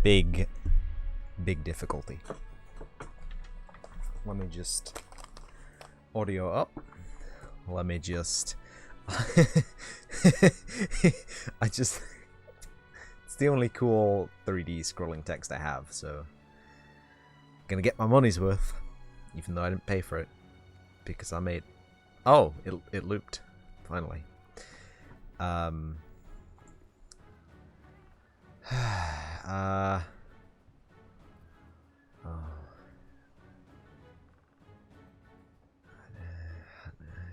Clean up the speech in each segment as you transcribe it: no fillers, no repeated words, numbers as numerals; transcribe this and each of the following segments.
big difficulty. Let me just audio up. Let me just it's the only cool 3D scrolling text I have, so gonna get my money's worth, even though I didn't pay for it because I made. Oh, it looped finally. Oh.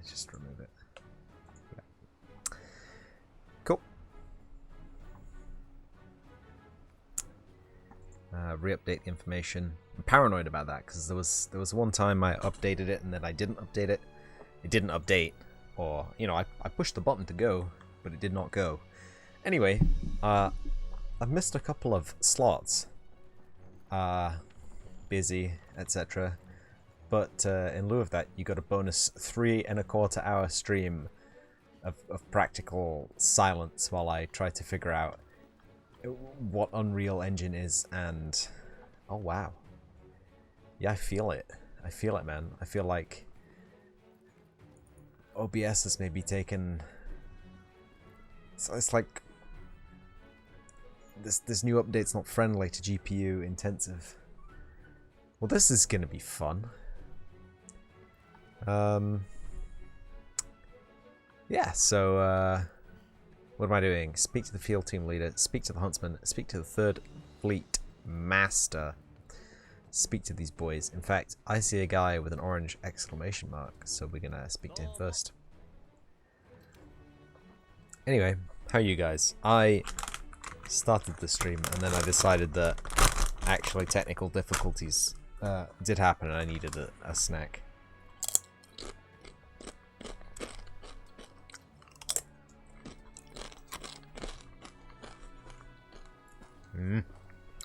Just remove it. Yeah. Cool. Re-update the information. I'm paranoid about that because there was one time I updated it and then I didn't update it. It didn't update, or I pushed the button to go, but it did not go. Anyway, I've missed a couple of slots. Busy, etc. But in lieu of that, you got a bonus 3¼ hour stream of practical silence while I try to figure out what Unreal Engine is. And oh wow, yeah, I feel it. I feel it, man. I feel like OBS has maybe taken. So it's like this new update's not friendly to GPU intensive. Well, this is gonna be fun. Yeah, so what am I doing? Speak to the field team leader, speak to the huntsman, speak to the 3rd Fleet Master, speak to these boys. In fact, I see a guy with an orange exclamation mark, so we're gonna speak to him first. Anyway, how are you guys? I started the stream and then I decided that actually technical difficulties did happen and I needed a snack.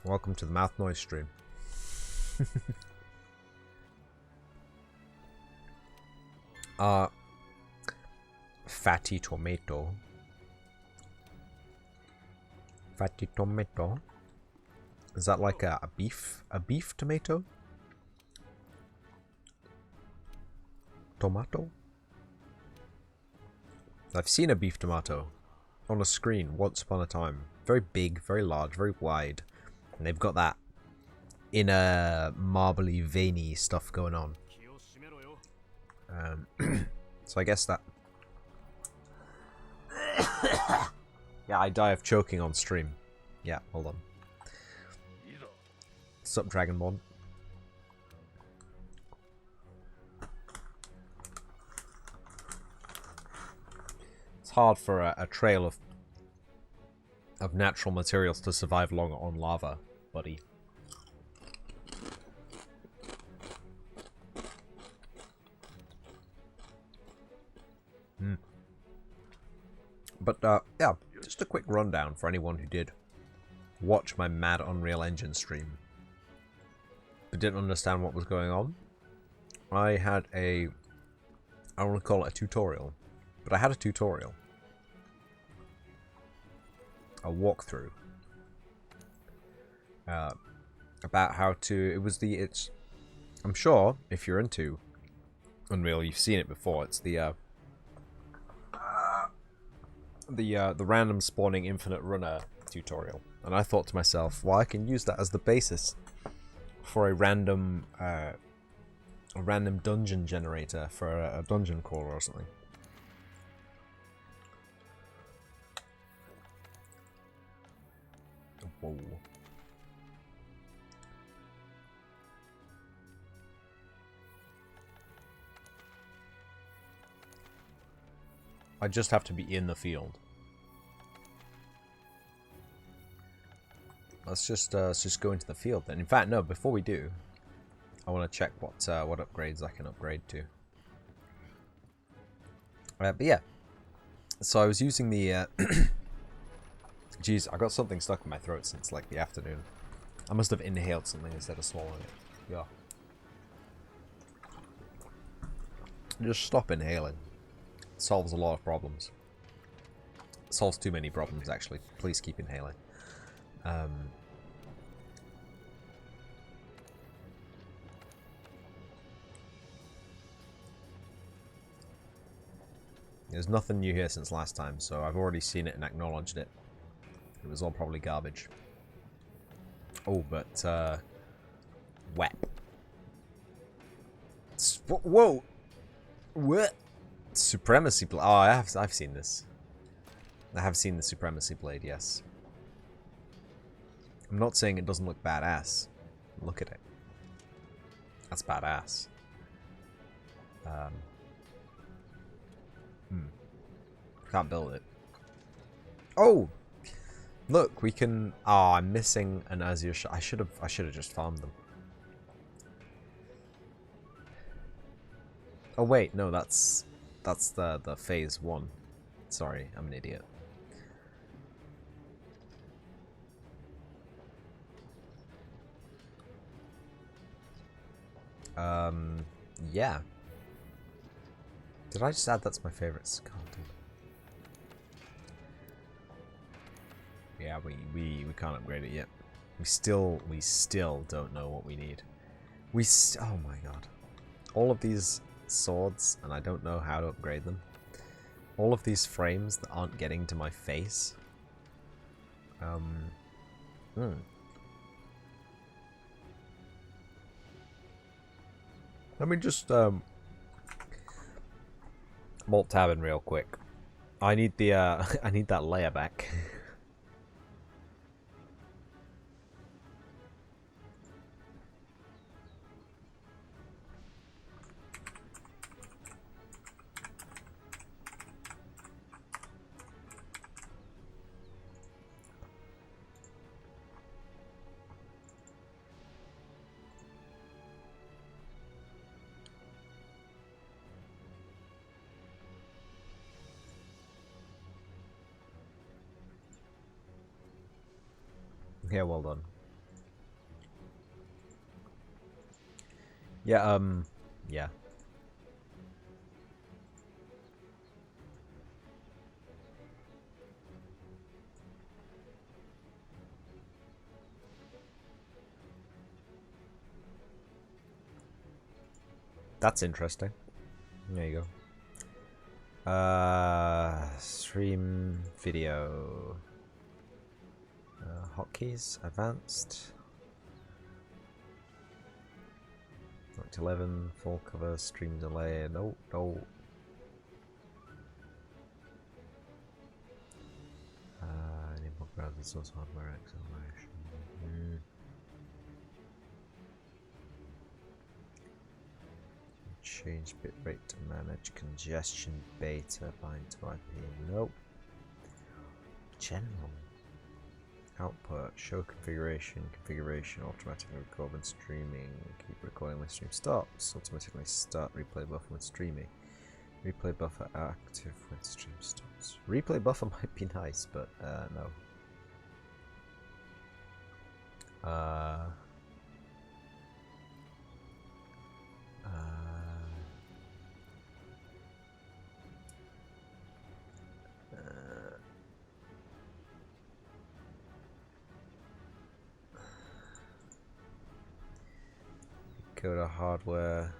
Welcome to the mouth noise stream. Fatty tomato. Fatty tomato. Is that like a beef tomato? Tomato? I've seen a beef tomato on a screen once upon a time. Very big, very large, very wide. And they've got that inner marbly, veiny stuff going on. So I guess that... Yeah, I die of choking on stream. Yeah, hold on. Sup, Dragonborn? It's hard for a trail of natural materials to survive long on lava, buddy. But yeah, just a quick rundown for anyone who did watch my mad Unreal Engine stream but didn't understand what was going on. I had I don't want to call it a tutorial, but I had a tutorial. A walkthrough. About how to... I'm sure, if you're into Unreal, you've seen it before. It's the random spawning infinite runner tutorial. And I thought to myself, well, I can use that as the basis for a random dungeon generator for a dungeon crawler or something. Whoa. I just have to be in the field. Let's just go into the field then. In fact, no. Before we do, I want to check what upgrades I can upgrade to. But yeah, so I was using the. Jeez, I got something stuck in my throat since like the afternoon. I must have inhaled something instead of swallowing it. Yeah. Just stop inhaling. It solves a lot of problems. It solves too many problems, actually. Please keep inhaling. There's nothing new here since last time, so I've already seen it and acknowledged it. It was all probably garbage. Oh, but, WEP. Whoa! What? Supremacy Blade. Oh, I've seen this. I have seen the Supremacy Blade, yes. I'm not saying it doesn't look badass. Look at it. That's badass. Can't build it. Oh! Look, we can... Oh, I'm missing an Azure shot. I should have just farmed them. Oh wait, no, that's the phase 1. Sorry, I'm an idiot. Yeah. Did I just add that's my favorite sculptor? Yeah, we can't upgrade it yet. We still don't know what we need. Oh my god. All of these swords, and I don't know how to upgrade them. All of these frames that aren't getting to my face. Let me just Malt Tavern real quick. I need the I need that layer back. Yeah, well done. Yeah, yeah. That's interesting. There you go. Stream video. Hotkeys, advanced. 11, full cover, stream delay. No, no. Enable graphics, source hardware acceleration. Change bitrate to manage congestion. Beta bind to IP. Nope. General. Output, show configuration, automatically record when streaming, keep recording when stream stops, automatically start replay buffer when streaming, replay buffer active when stream stops. Replay buffer might be nice, but no. Encoder hardware,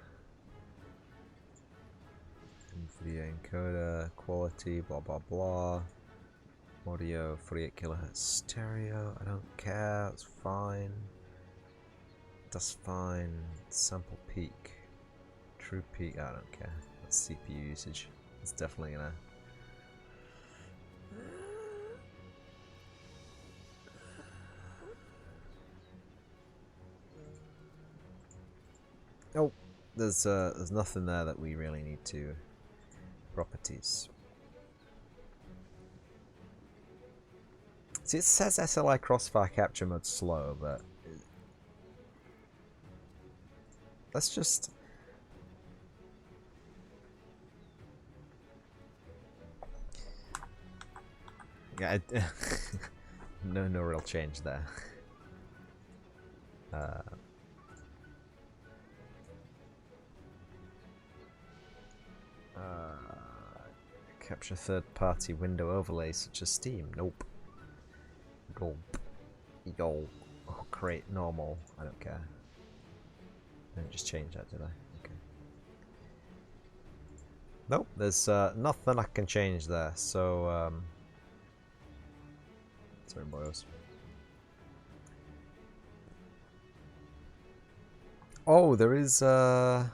NVIDIA encoder, quality, blah blah blah. Audio, 48 kilohertz stereo, I don't care, that's fine. That's fine. Sample peak, true peak, I don't care. That's CPU usage. It's definitely gonna. Oh, there's nothing there that we really need to. Properties. See, it says SLI Crossfire capture mode slow, but let's just. Yeah, no real change there. Capture third-party window overlays such as Steam. Nope. Go. Oh, create normal. I don't care. I didn't just change that, did I? Okay. Nope, there's nothing I can change there, so sorry boys. Oh, there is there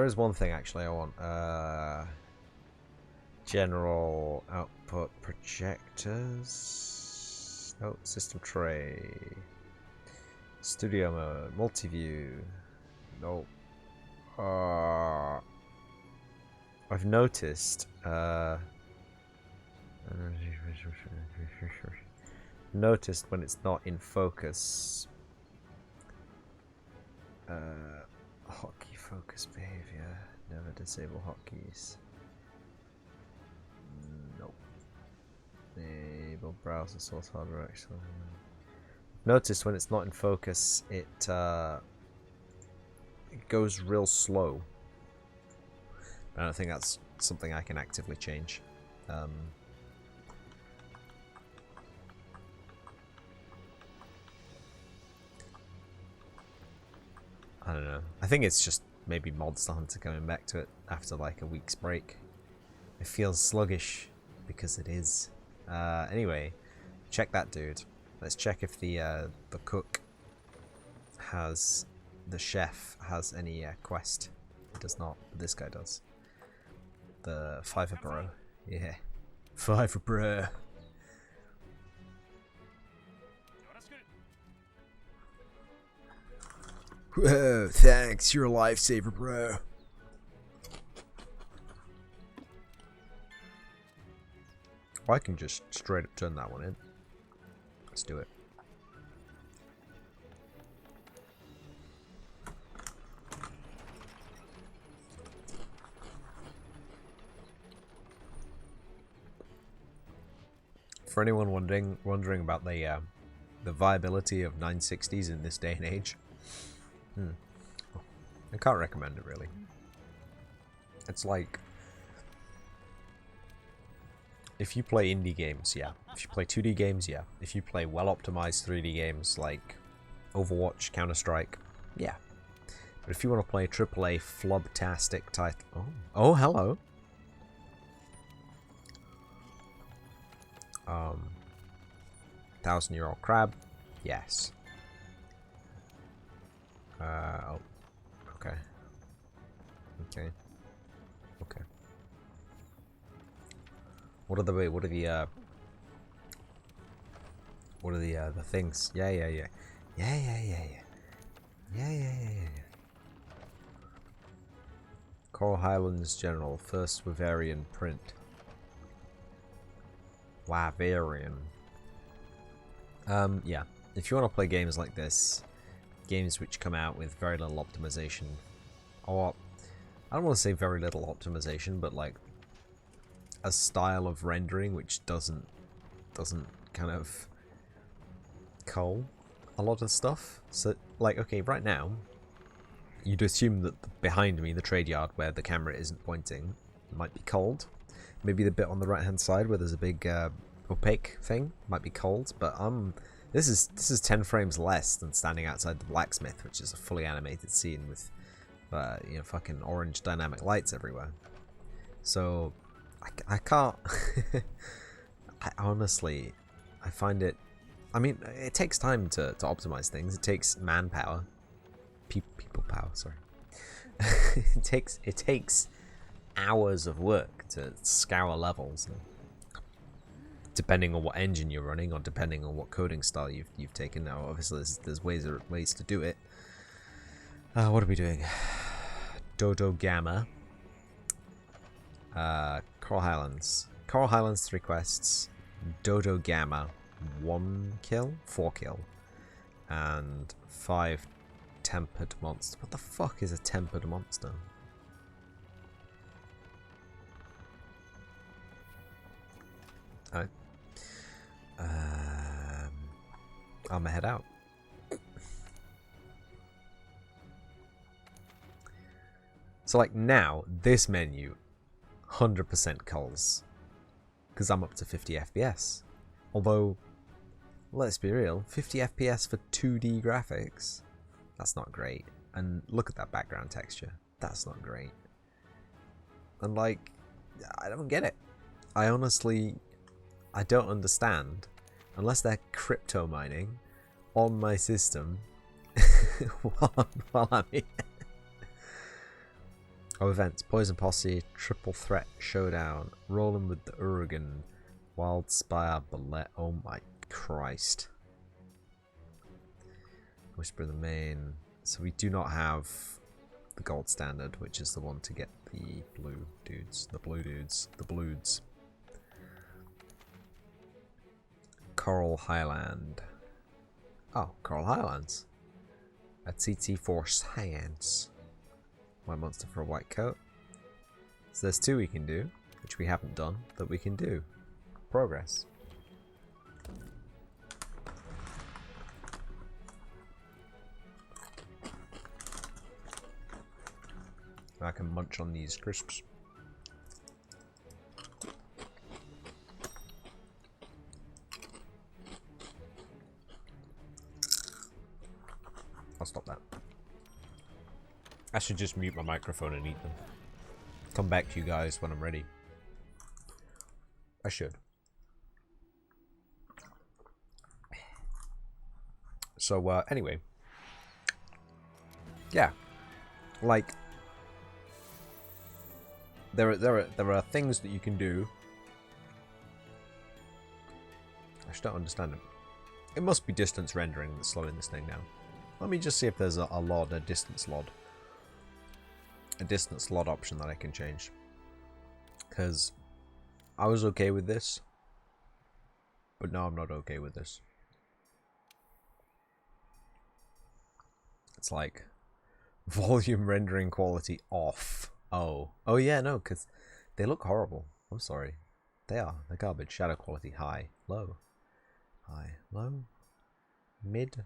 is one thing actually I want. General output projectors. Oh, system tray. Studio mode, multi-view. Nope. I've noticed noticed when it's not in focus. Hotkey focus behavior. Never disable hotkeys. Nope. Enable browser source hardware action. Notice when it's not in focus, it goes real slow. I don't think that's something I can actively change. I don't know. I think it's just maybe Monster Hunter coming back to it after like a week's break. It feels sluggish because it is. Anyway, check that dude. Let's check if the cook has, the chef has any quest. It does not, but this guy does. The Fiver Bro. Yeah. Fiver Bro. Whoa, thanks, you're a lifesaver, bro. Well, I can just straight up turn that one in. Let's do it. For anyone wondering about the viability of 960s in this day and age, I can't recommend it really. It's like, if you play indie games, yeah. If you play 2D games, yeah. If you play well-optimized 3D games like Overwatch, Counter-Strike, yeah. But if you want to play AAA flubtastic title... Oh, hello! 1,000-Year-Old Crab, yes. Oh, okay. Okay. Okay. What are the things? Yeah. Coral Highlands General, first Wavarian print. Wavarian. Yeah. If you want to play games like this, games which come out with very little optimization, or I don't want to say very little optimization, but like a style of rendering which doesn't kind of cull a lot of stuff. So like, okay, right now you'd assume that behind me, the trade yard where the camera isn't pointing, might be cold. Maybe the bit on the right hand side where there's a big opaque thing might be cold, but this is 10 frames less than standing outside the blacksmith, which is a fully animated scene with you know, fucking orange dynamic lights everywhere. So I can't I honestly, I find it, I mean, it takes time to optimize things. It takes manpower, people power, sorry. it takes hours of work to scour levels, depending on what engine you're running, or depending on what coding style you've taken. Now, obviously, there's ways to do it. What are we doing? Dodo Gamma. Coral Highlands. Coral Highlands 3 quests. Dodo Gamma 1 kill, 4 kill, and 5 tempered monster. What the fuck is a tempered monster? Alright. I'm gonna head out. So like now, this menu 100% culls, because I'm up to 50 FPS. Although, let's be real, 50 FPS for 2D graphics, that's not great. And look at that background texture, that's not great. And like, I don't get it. I honestly, I don't understand. Unless they're crypto mining on my system while I'm here. Oh, events. Poison Posse, Triple Threat Showdown, Rolling with the Urigan, Wildspire Ballet. Oh my Christ. Whisper of the Main. So we do not have the gold standard, which is the one to get the blue dudes. The blue dudes. The blues. Coral Highland. Oh, Coral Highlands. A TT for Science. White monster for a white coat. So there's 2 we can do, which we haven't done, that we can do. Progress. I can munch on these crisps. I'll stop that. I should just mute my microphone and eat them. Come back to you guys when I'm ready. I should. So, anyway. Yeah. Like, there are things that you can do. I just don't understand it. It must be distance rendering that's slowing this thing down. Let me just see if there's a distance LOD. A distance LOD option that I can change. Because I was okay with this. But now I'm not okay with this. It's like volume rendering quality off. Oh yeah, no, because they look horrible. I'm sorry. They're garbage. Shadow quality high, low, low, mid.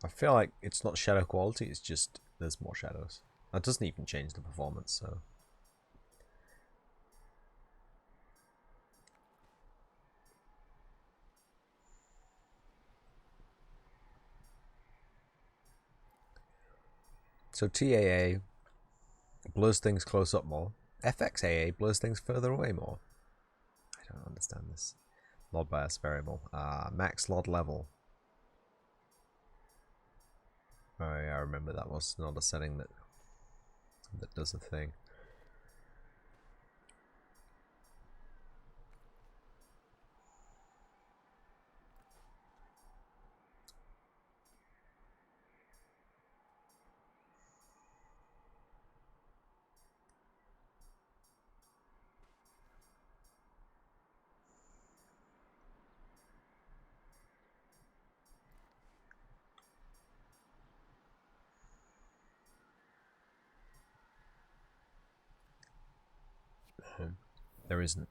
I feel like it's not shadow quality, it's just there's more shadows. That doesn't even change the performance, so. So TAA blurs things close up more. FXAA blurs things further away more. I don't understand this. LOD bias variable. Max LOD level. Oh yeah, I remember that was not a setting that does a thing. There isn't.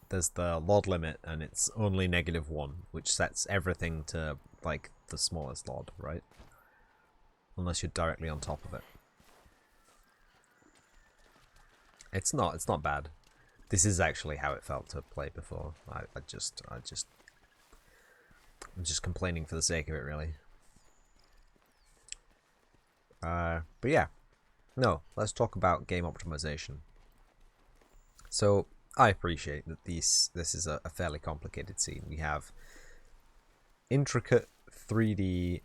There's the LOD limit, and it's only -1, which sets everything to like the smallest LOD, right? Unless you're directly on top of it. It's not bad. This is actually how it felt to play before. I'm just complaining for the sake of it, really. But yeah, no. Let's talk about game optimization. So I appreciate that this is a fairly complicated scene. We have intricate 3D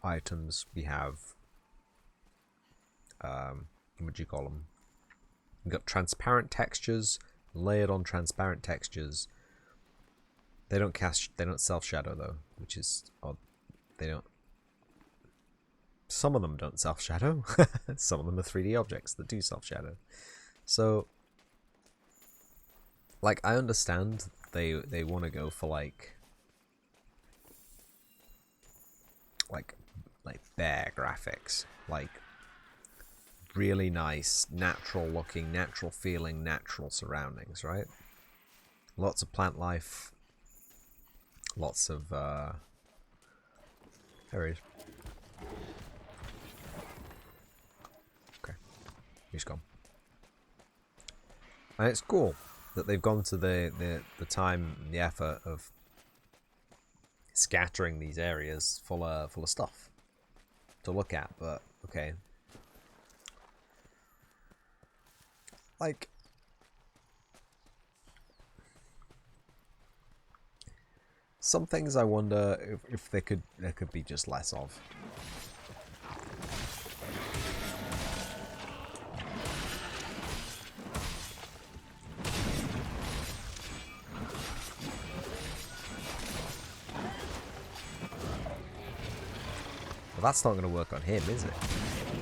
items. We have what do you call them? We've got transparent textures layered on transparent textures. They don't self shadow though, which is odd. They don't. Some of them don't self shadow. Some of them are 3D objects that do self shadow. So, like, I understand they want to go for like bare graphics, like really nice, natural looking, natural feeling, natural surroundings, right? Lots of plant life, lots of there he is. Okay, he's gone. And it's cool that they've gone to the time and the effort of scattering these areas full of stuff to look at, but okay. like, some things I wonder if there could be just less of. Well, that's not going to work on him, is it?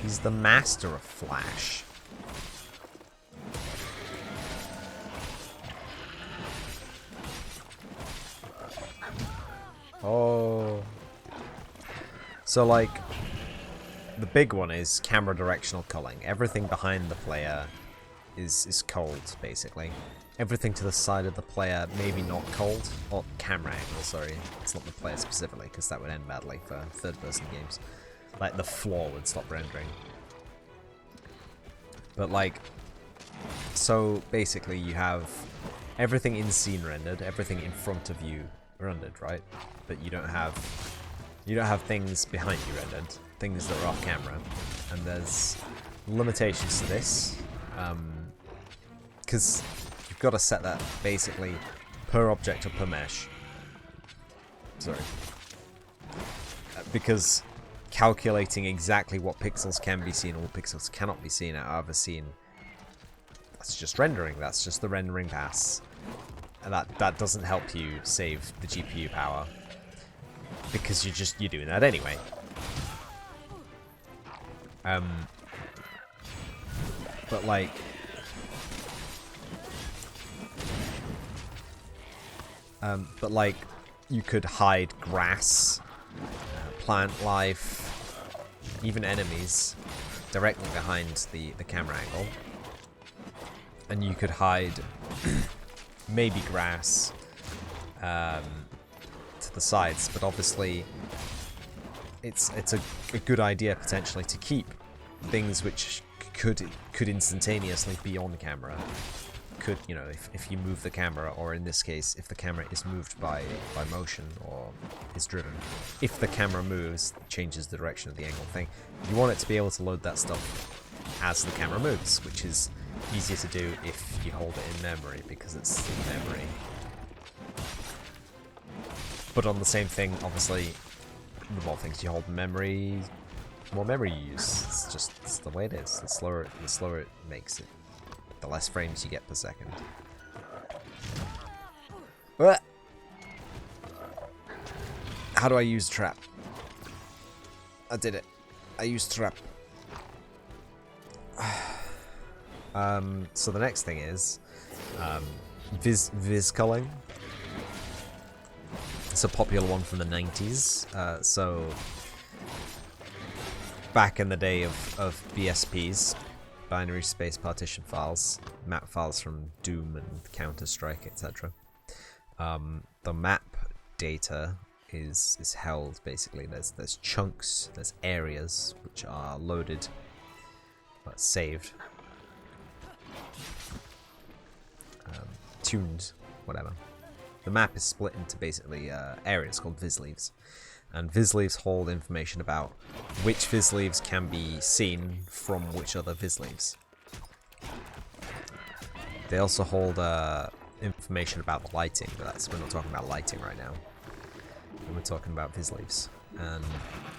He's the master of flash. Oh. So, like, the big one is camera directional culling. Everything behind the player is cold, basically. Everything to the side of the player, maybe not cold. Or camera angle, sorry. It's not the player specifically, because that would end badly for third-person games. Like, the floor would stop rendering. But, like, so basically you have everything in scene rendered, everything in front of you rendered, right? But you don't have things behind you rendered, things that are off camera. And there's limitations to this, because you've got to set that basically per object or per mesh. Sorry. Because calculating exactly what pixels can be seen or what pixels cannot be seen out of a scene, that's just rendering, that's just the rendering pass. And that doesn't help you save the GPU power, because you're doing that anyway. But like, you could hide grass, plant life, even enemies directly behind the camera angle. And you could hide maybe grass to the sides, but obviously it's a good idea potentially to keep things which could instantaneously be on camera. Could, you know, if you move the camera, or in this case, if the camera is moved by motion or is driven. If the camera moves, it changes the direction of the angle thing. You want it to be able to load that stuff as the camera moves, which is easier to do if you hold it in memory, because it's in memory. But on the same thing, obviously, the more things you hold in memory, the more memory you use. It's the way it is. The slower it makes it, the less frames you get per second. How do I use trap? I did it. I used trap. So the next thing is viz culling. It's a popular one from the 90s. So back in the day of BSPs, binary space partition files, map files from Doom and Counter-Strike, etc. The map data is held basically. There's chunks, there's areas which are loaded, but saved, tuned, whatever. The map is split into basically areas called visleaves, and visleaves hold information about which visleaves can be seen from which other visleaves. They also hold information about the lighting, but we're not talking about lighting right now. We're talking about visleaves. And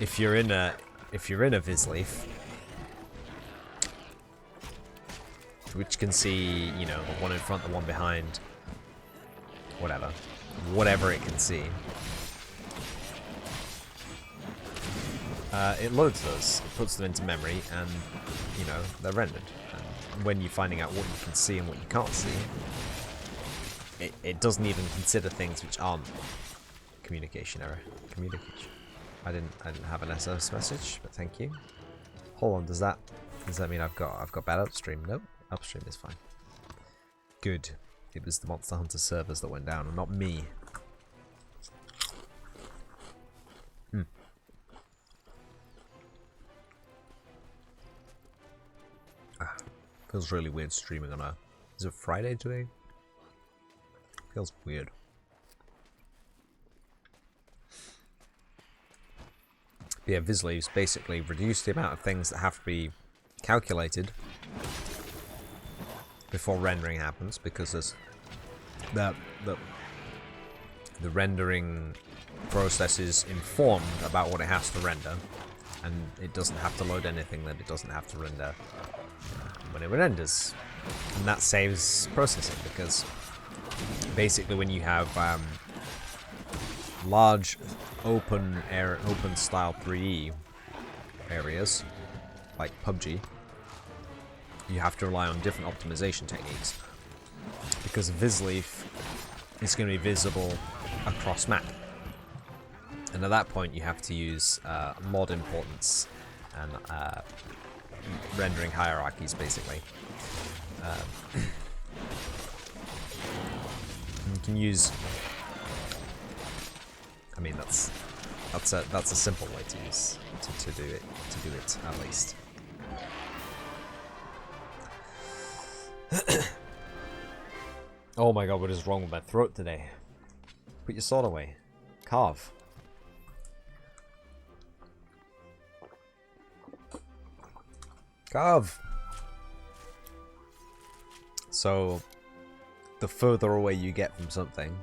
if you're in a visleaf, which can see, you know, the one in front, the one behind, whatever it can see, it loads those, it puts them into memory, and, you know, they're rendered. And when you're finding out what you can see and what you can't see, it doesn't even consider things which aren't communication error. Communication. I didn't have an SOS message, but thank you. Hold on, does that mean I've got bad upstream? Nope, upstream is fine. Good. It was the Monster Hunter servers that went down, and not me. Feels really weird streaming on is it Friday today? Feels weird. But yeah, visleaves basically reduce the amount of things that have to be calculated before rendering happens, because there's the rendering process is informed about what it has to render, and it doesn't have to load anything that it doesn't have to render when it renders, and that saves processing, because basically when you have large open style 3D areas like PUBG, you have to rely on different optimization techniques, because VisLeaf is going to be visible across map, and at that point you have to use mod importance and rendering hierarchies, basically. You can use, I mean, that's a simple way to use to do it at least. Oh my god, what is wrong with my throat today? Put your sword away. Carve. Carve! So, the further away you get from something,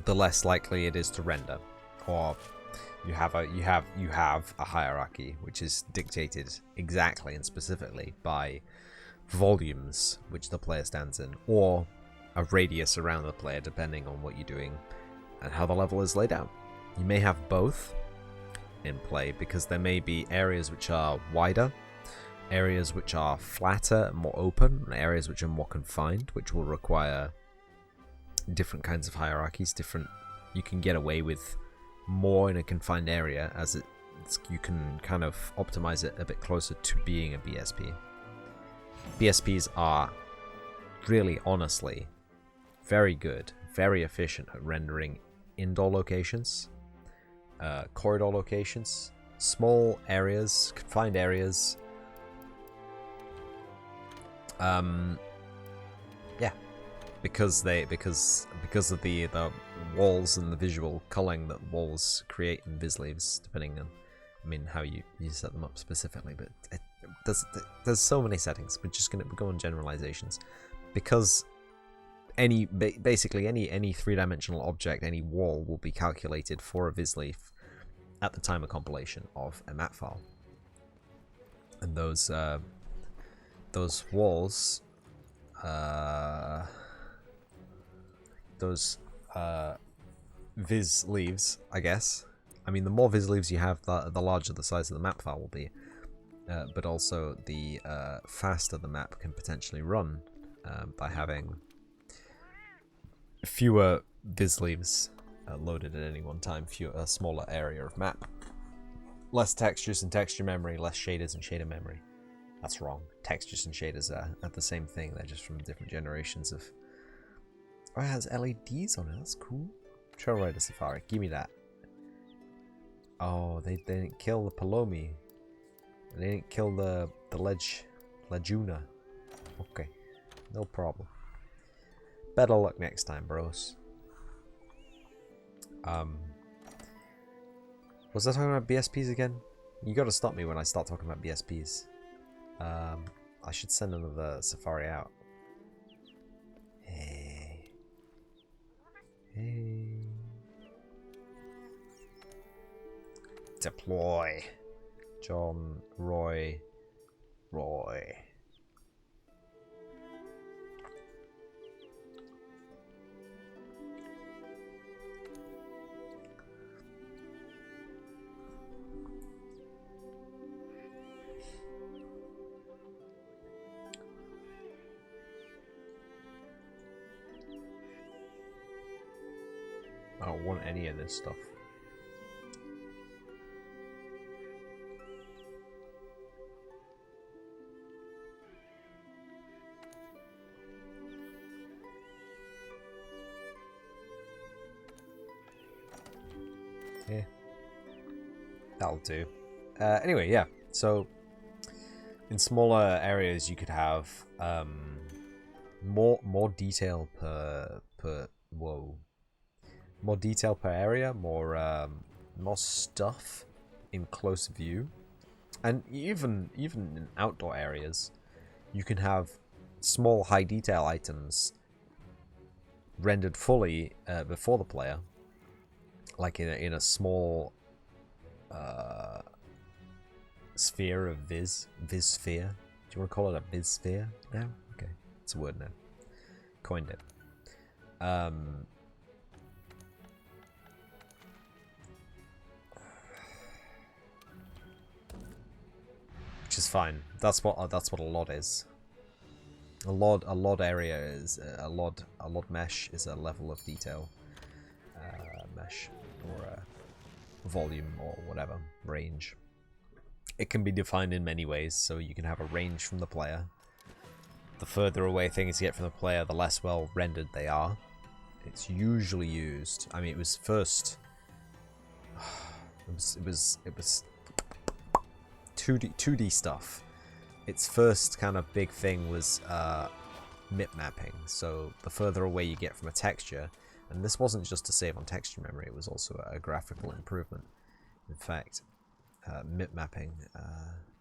the less likely it is to render. Or you have a hierarchy which is dictated exactly and specifically by volumes which the player stands in, or a radius around the player, depending on what you're doing and how the level is laid out. You may have both in play, because there may be areas which are wider, areas which are flatter and more open, and areas which are more confined, which will require different kinds of hierarchies. You can get away with more in a confined area, as you can kind of optimize it a bit closer to being a BSP. BSPs are really, honestly, very good, very efficient at rendering indoor locations, corridor locations, small areas, confined areas. Yeah, because of the walls and the visual culling that walls create in VisLeaves, depending on, I mean, how you set them up specifically, but there's so many settings. We're just gonna go on generalizations, because basically any three-dimensional object, any wall, will be calculated for a VisLeaf at the time of compilation of a map file, and those walls, those VisLeaves, I guess. I mean, the more VisLeaves you have, the larger the size of the map file will be, but also the faster the map can potentially run by having fewer VisLeaves loaded at any one time, a smaller area of map, less textures and texture memory, less shaders and shader memory. That's wrong. Textures and shaders are the same thing. They're just from different generations of... Oh, it has LEDs on it. That's cool. Trail Rider Safari. Give me that. Oh, they didn't kill the Palomi. They didn't kill the Laguna. Okay. No problem. Better luck next time, bros. Was I talking about BSPs again? You gotta stop me when I start talking about BSPs. I should send another Safari out. Hey. Hey. Deploy. John, Roy. I don't want any of this stuff. Yeah. That'll do. Anyway, yeah. So, in smaller areas, you could have more detail per more detail per area, more stuff in close view, and even in outdoor areas, you can have small high detail items rendered fully before the player, like in a small sphere of viz sphere. Do you want to call it a viz sphere now? Okay, it's a word now. Coined it. Which is fine. That's what a LOD is. A LOD area is a LOD mesh is a level of detail mesh, or a volume, or whatever, range. It can be defined in many ways, so you can have a range from the player. The further away things get from the player, the less well rendered they are. It's usually used. I mean, it was first. It was 2D stuff. Its first kind of big thing was MIP mapping. So the further away you get from a texture, and this wasn't just to save on texture memory, it was also a graphical improvement. In fact, MIP mapping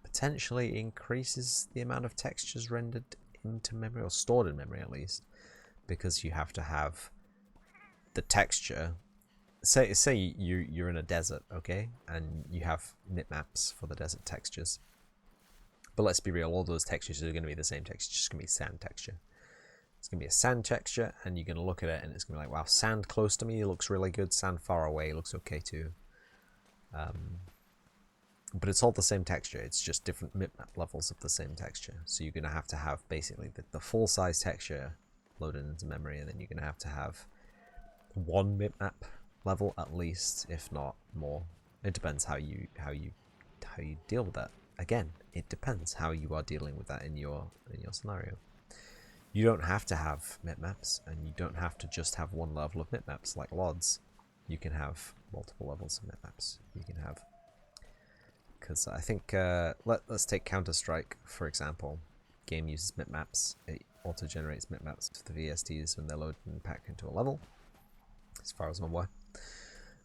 potentially increases the amount of textures rendered into memory, or stored in memory at least, because you have to have the texture. Say you're in a desert, okay, and you have MIP maps for the desert textures. But let's be real, all those textures are going to be the same texture. It's just going to be sand texture. It's going to be a sand texture, and you're going to look at it, and it's going to be like, wow, sand close to me looks really good. Sand far away looks okay too. But it's all the same texture. It's just different bitmap levels of the same texture. So you're going to have basically the full size texture loaded into memory, and then you're going to have one bitmap level at least, if not more. It depends how you deal with that. Again, it depends how you are dealing with that in your scenario. You don't have to have bitmaps, and you don't have to just have one level of bitmaps like LODs. You can have multiple levels of bitmaps. You can have, because I think let's take Counter-Strike for example. Game uses bitmaps. It auto generates bitmaps for the VSTs when they're loaded and packed into a level, as far as I'm aware.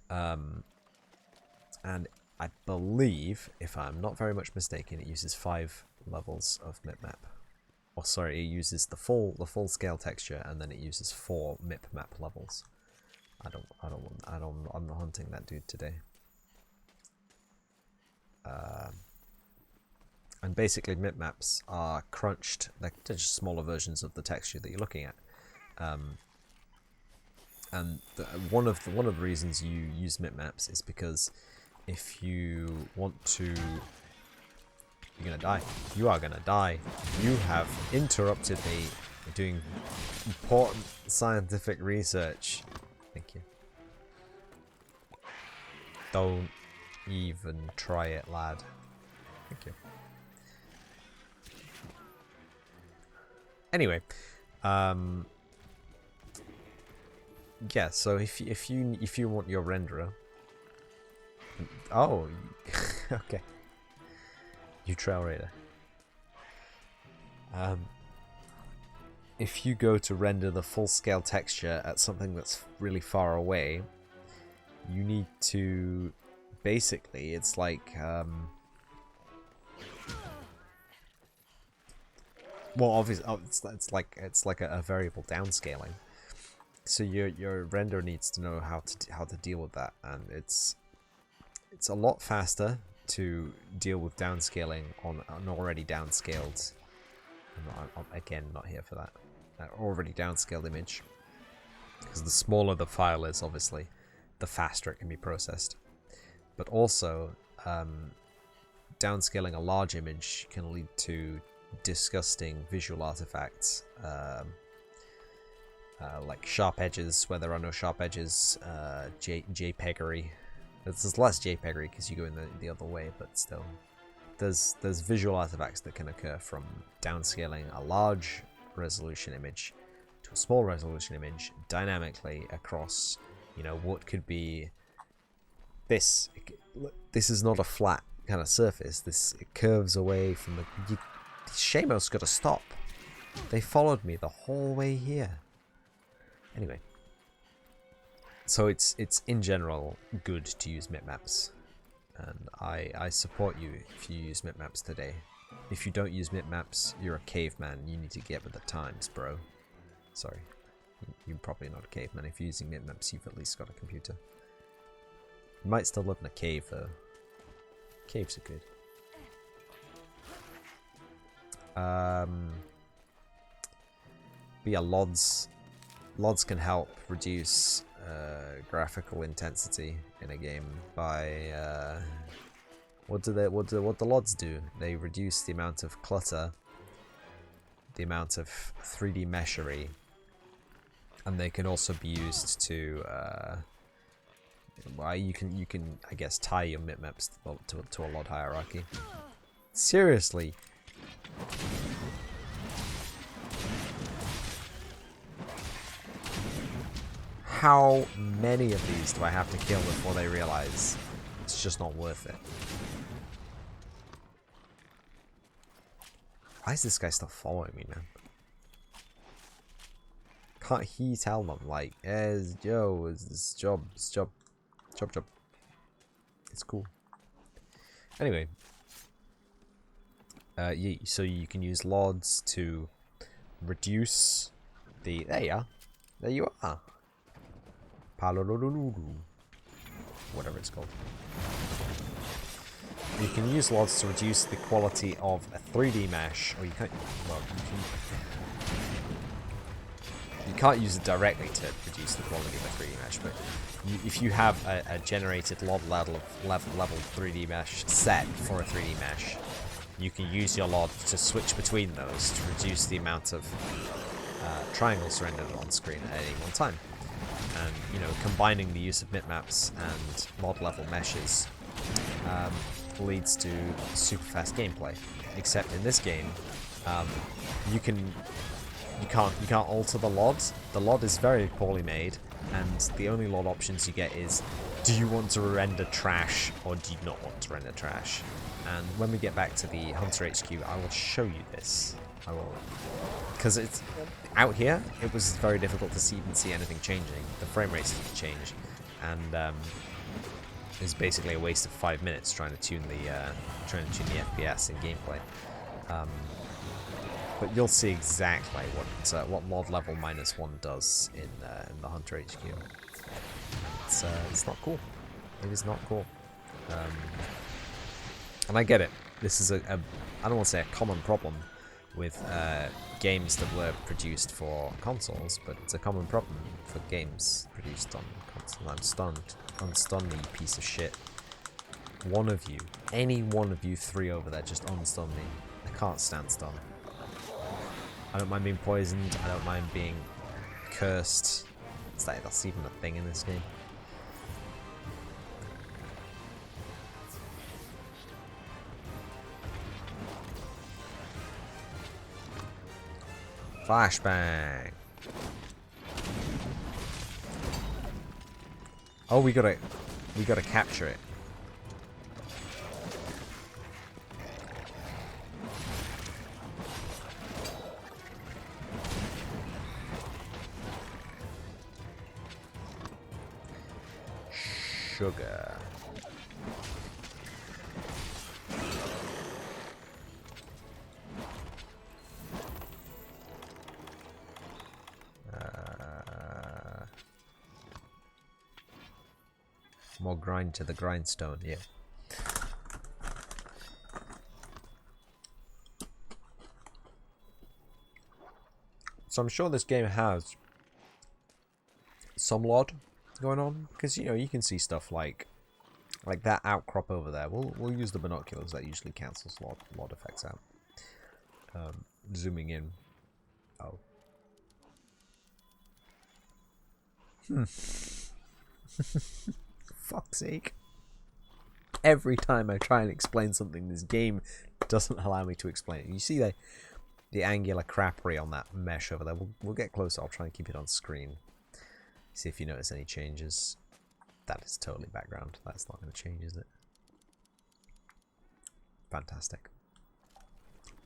And I believe, if I'm not very much mistaken, it uses 5 levels of bitmap. Or sorry, it uses the full scale texture, and then it uses 4 bitmap levels. I'm not hunting that dude today. And basically, bitmaps are crunched. They're just smaller versions of the texture that you're looking at. And one of the reasons you use bitmaps is because if you want to, you're gonna die. You are gonna die. You have interrupted me doing important scientific research. Thank you. Don't even try it, lad. Thank you. Anyway, yeah. So if you want your renderer, oh, okay. You trail raider. If you go to render the full scale texture at something that's really far away, you need to basically, it's like well, obviously, it's like a variable downscaling. So your render needs to know how to deal with that, and it's a lot faster to deal with downscaling on an already downscaled. I'm again not here for that. Already downscaled image, because the smaller the file is, obviously, the faster it can be processed. But also, downscaling a large image can lead to disgusting visual artifacts, like sharp edges where there are no sharp edges, JPEGery. There's less JPEGery because you go in the other way, but still, there's visual artifacts that can occur from downscaling a large resolution image to a small resolution image dynamically across, what could be this. This is not a flat kind of surface. It curves away from the. Shamos got to stop. They followed me the whole way here. Anyway. So it's in general good to use bitmaps, and I support you if you use bitmaps today. If you don't use bitmaps, you're a caveman. You need to get with the times, bro. Sorry. You're probably not a caveman. If you're using bitmaps, you've at least got a computer. You might still live in a cave, though. Caves are good. But yeah, LODs can help reduce graphical intensity in a game by what the LODs do? They reduce the amount of clutter, the amount of 3D meshery, and they can also be used to well, you can I guess tie your bitmaps to a LOD hierarchy. Seriously. How many of these do I have to kill before they realize it's just not worth it? Why is this guy still following me, man? Can't he tell them, like, yo, it's job. It's cool. Anyway. So you can use LODs to reduce the... There you are. There you are. Whatever it's called. You can use LODs to reduce the quality of a 3D mesh, or you can't... Well, you can't use it directly to reduce the quality of a 3D mesh, but if you have a generated LOD level 3D mesh set for a 3D mesh, you can use your LOD to switch between those to reduce the amount of triangles rendered on screen at any one time. And, you know, combining the use of bitmaps and LOD level meshes leads to super fast gameplay. Except in this game, you can't alter the LOD. The LOD is very poorly made, and the only LOD options you get is, do you want to render trash or do you not want to render trash? And when we get back to the Hunter HQ, I will show you this. I will, because it's out here. It was very difficult to even see anything changing. The frame rates didn't change, and it's basically a waste of 5 minutes trying to tune the FPS in gameplay. But you'll see exactly what LOD level -1 does in the Hunter HQ. It's not cool. It is not cool. And I get it. This is I don't want to say a common problem with games that were produced for consoles, but it's a common problem for games produced on consoles. I'm stunned. Unstun me, you piece of shit. One of you, any one of you three over there, just unstun me. I can't stand stun. I don't mind being poisoned. I don't mind being cursed. That's even a thing in this game. Flashbang. Oh, we gotta capture it. Sugar. More grind to the grindstone, yeah. So I'm sure this game has some LOD going on, because you know you can see stuff like that outcrop over there. We'll use the binoculars. That usually cancels LOD effects out. Zooming in. Oh. Fuck's sake. Every time I try and explain something, this game doesn't allow me to explain it. You see the angular crappery on that mesh over there. We'll get closer. I'll try and keep it on screen. See if you notice any changes. That is totally background. That's not going to change, is it? Fantastic.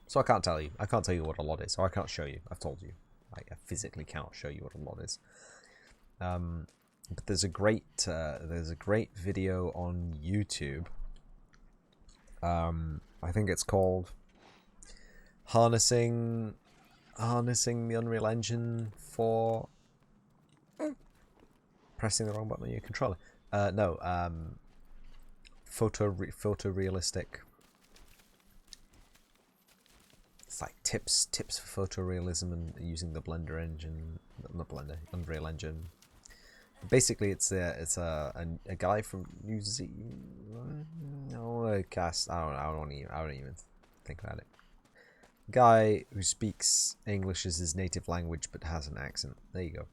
So I can't tell you. I can't tell you what a LOD is. So I can't show you. I've told you. I physically cannot show you what a LOD is. But there's a great video on YouTube. I think it's called harnessing the Unreal Engine for pressing the wrong button on your controller. No, photorealistic. It's like tips for photorealism and using the Blender engine, not Blender, Unreal Engine. Basically, it's a guy from New Zealand. I don't even think about it. Guy who speaks English as his native language but has an accent. There you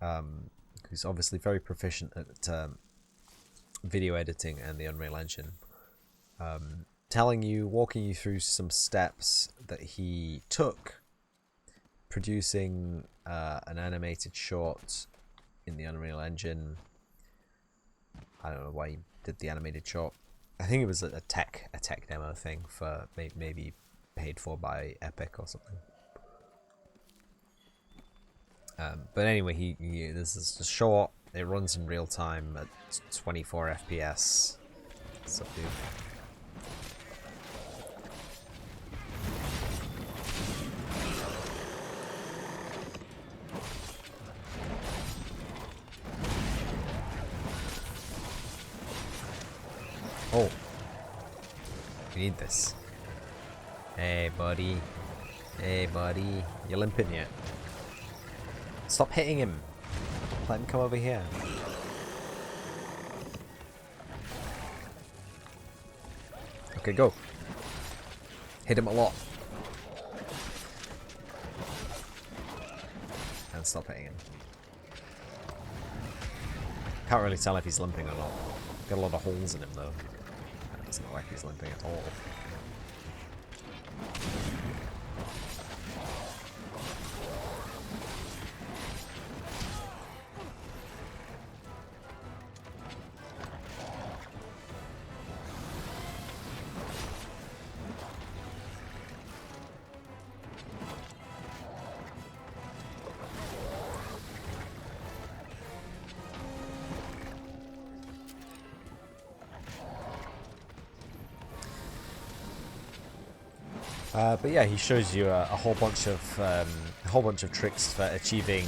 go. Who's obviously very proficient at video editing and the Unreal Engine. Walking you through some steps that he took producing an animated short in the Unreal Engine. I don't know why he did the animated short. I think it was a tech demo thing for maybe paid for by Epic or something. But anyway, this is a short. It runs in real time at 24 FPS. So dude. Oh, we need this. Hey, buddy. Hey, buddy. You're limping yet? Stop hitting him. Let him come over here. Okay, go. Hit him a lot. And stop hitting him. Can't really tell if he's limping or not. Got a lot of holes in him though. It doesn't look like he's limping at all. But yeah, he shows you a whole bunch of tricks for achieving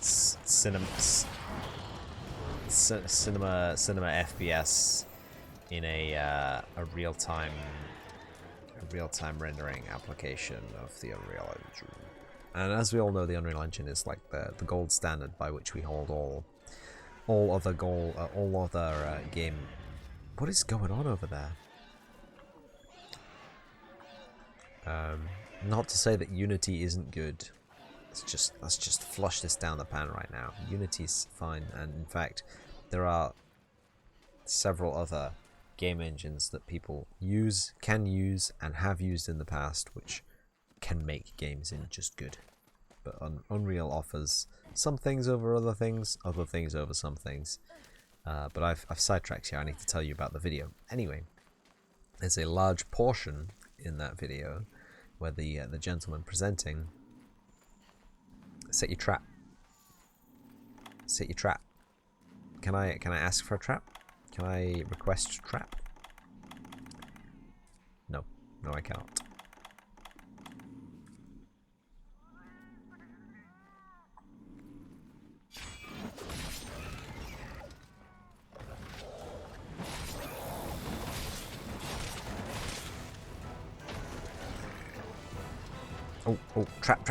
cinema FPS in a real-time rendering application of the Unreal Engine. And as we all know, the Unreal Engine is like the gold standard by which we hold all other game. What is going on over there? Not to say that Unity isn't good. Let's just flush this down the pan right now. Unity's fine, and in fact, there are several other game engines that people can use, and have used in the past, which can make games in just good. But Unreal offers some things over other things over some things. But I've sidetracked here. I need to tell you about the video. Anyway, there's a large portion in that video where the gentleman presenting set your trap. Can I ask for a trap? Can I request trap? No, I cannot. Oh, trap.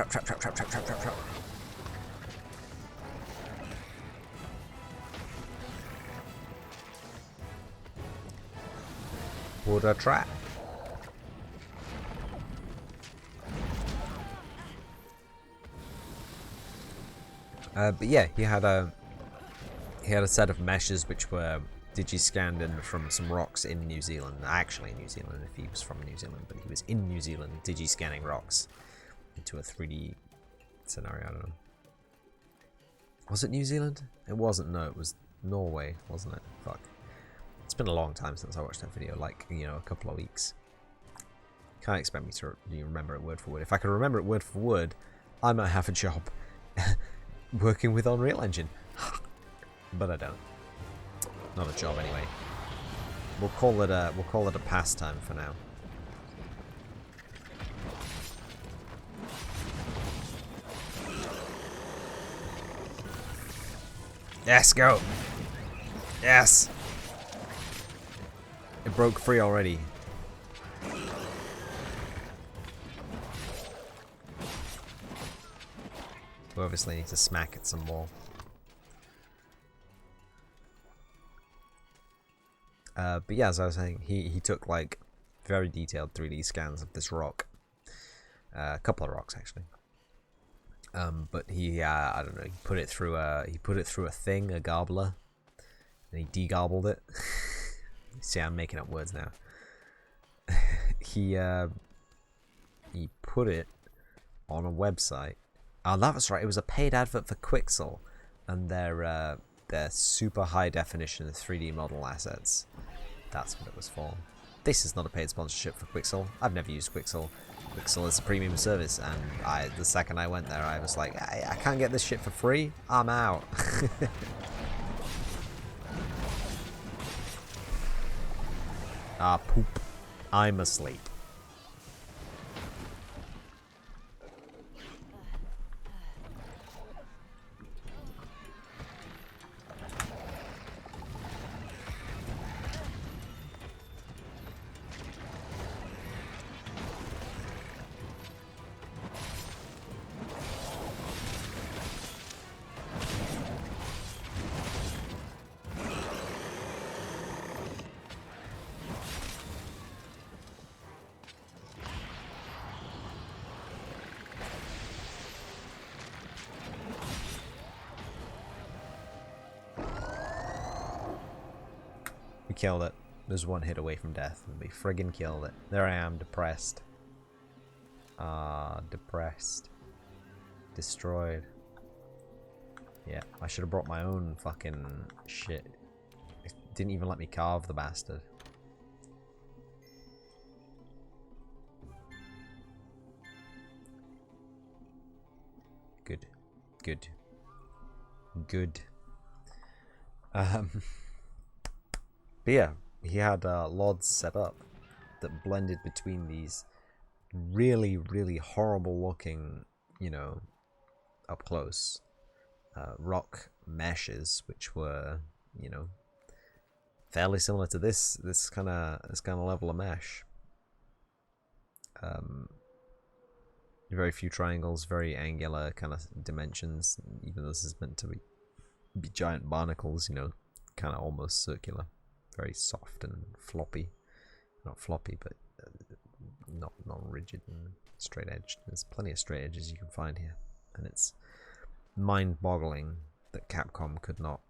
Put a trap. But yeah, he had a set of meshes which were digi-scanned in from some rocks in New Zealand. Actually, New Zealand, if he was from New Zealand, but he was in New Zealand digi-scanning rocks into a 3D scenario. I don't know. Was it New Zealand? It wasn't. No, it was Norway, wasn't it? Fuck. It's been a long time since I watched that video, like, you know, a couple of weeks. Can't expect me to remember it word for word. If I could remember it word for word, I might have a job working with Unreal Engine. But I don't. Not a job anyway. We'll call it a pastime for now. Yes, go! Yes! It broke free already. We obviously need to smack it some more. But yeah, as I was saying, he took like very detailed 3D scans of this rock. A couple of rocks actually. But he I don't know, he put it through a thing, a gobbler, and he degobbled it. See, I'm making up words now. He put it on a website. Oh, that was right. It was a paid advert for Quixel and their super high definition 3D model assets. That's what it was for. This is not a paid sponsorship for Quixel. I've never used Quixel. Quixel is a premium service, and the second I went there, I was like, I can't get this shit for free. I'm out. Ah, poop. I'm asleep. We killed it. There's one hit away from death, and we friggin' killed it. There I am, depressed. Depressed. Destroyed. Yeah, I should have brought my own fucking shit. It didn't even let me carve the bastard. Good. Good. Good. But yeah, he had LODs set up that blended between these really, really horrible looking, you know, up close rock meshes, which were, you know, fairly similar to this kind of level of mesh. Very few triangles, very angular kind of dimensions, even though this is meant to be giant barnacles, you know, kind of almost circular. Very soft and floppy. Not floppy, but not rigid and straight edged. There's plenty of straight edges you can find here, and it's mind-boggling that Capcom could not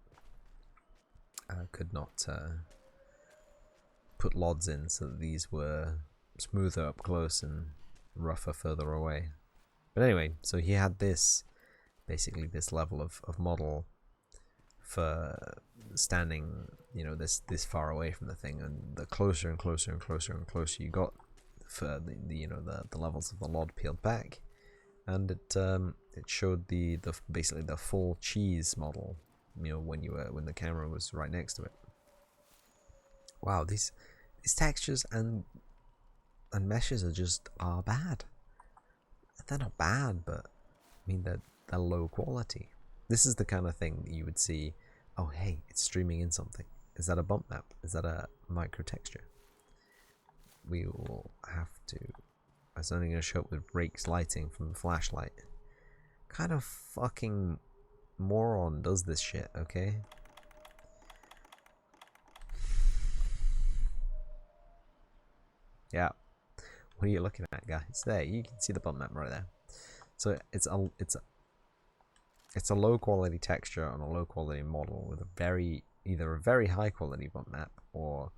put LODs in so that these were smoother up close and rougher further away. But anyway, so he had this, basically this level of model for standing, you know, this far away from the thing, and the closer and closer and closer and closer you got, for the you know the levels of the LOD peeled back, and it showed the basically the full cheese model, you know, when the camera was right next to it. Wow, these textures and meshes are bad. They're not bad, but I mean they're low quality. This is the kind of thing that you would see. Oh, hey, it's streaming in something. Is that a bump map? Is that a micro texture? We will have to. It's only going to show up with Rake's lighting from the flashlight. Kind of fucking moron does this shit, okay? Yeah. What are you looking at, guys? There, you can see the bump map right there. So it's a low quality texture on a low quality model with either a very high quality bump map or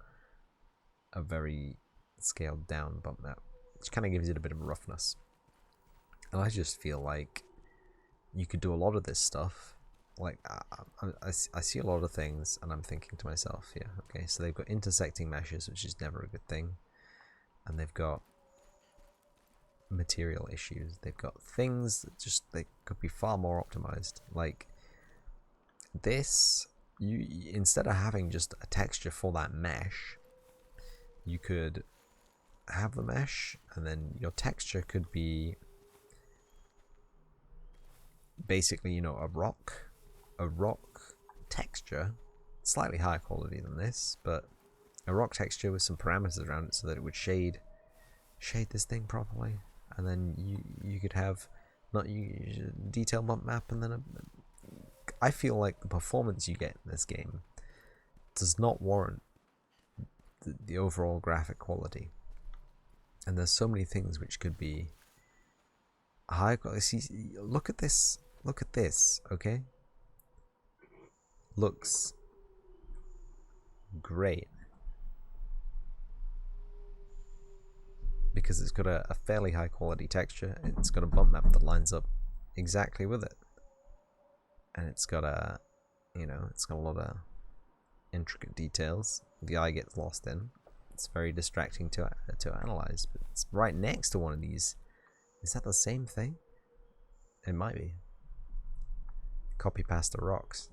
a very scaled down bump map, which kind of gives it a bit of roughness. And I just feel like you could do a lot of this stuff. Like I see a lot of things, and I'm thinking to myself, yeah, okay, so they've got intersecting meshes, which is never a good thing, and they've got material issues. They've got things that just they could be far more optimized. Like this, you instead of having just a texture for that mesh, you could have the mesh, and then your texture could be basically, you know, a rock texture, slightly higher quality than this, but a rock texture with some parameters around it so that it would shade this thing properly, and then you could have not detail bump map, and then I feel like the performance you get in this game does not warrant the overall graphic quality, and there's so many things which could be high quality. See, look at this, okay? Looks great because it's got a fairly high quality texture. It's got a bump map that lines up exactly with it, and it's got a it's got a lot of intricate details the eye gets lost in. It's very distracting to analyze, but it's right next to one of these. Is that the same thing? It might be. Copy pasta rocks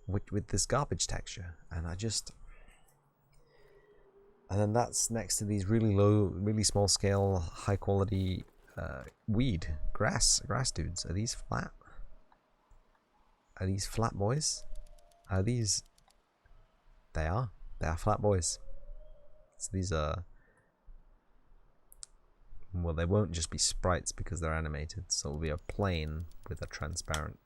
with this garbage texture, and then that's next to these really low, really small scale, high quality grass dudes. Are these flat? Are these flat boys? Are these? They are flat boys. So these are, well, they won't just be sprites because they're animated, so it'll be a plane with a transparent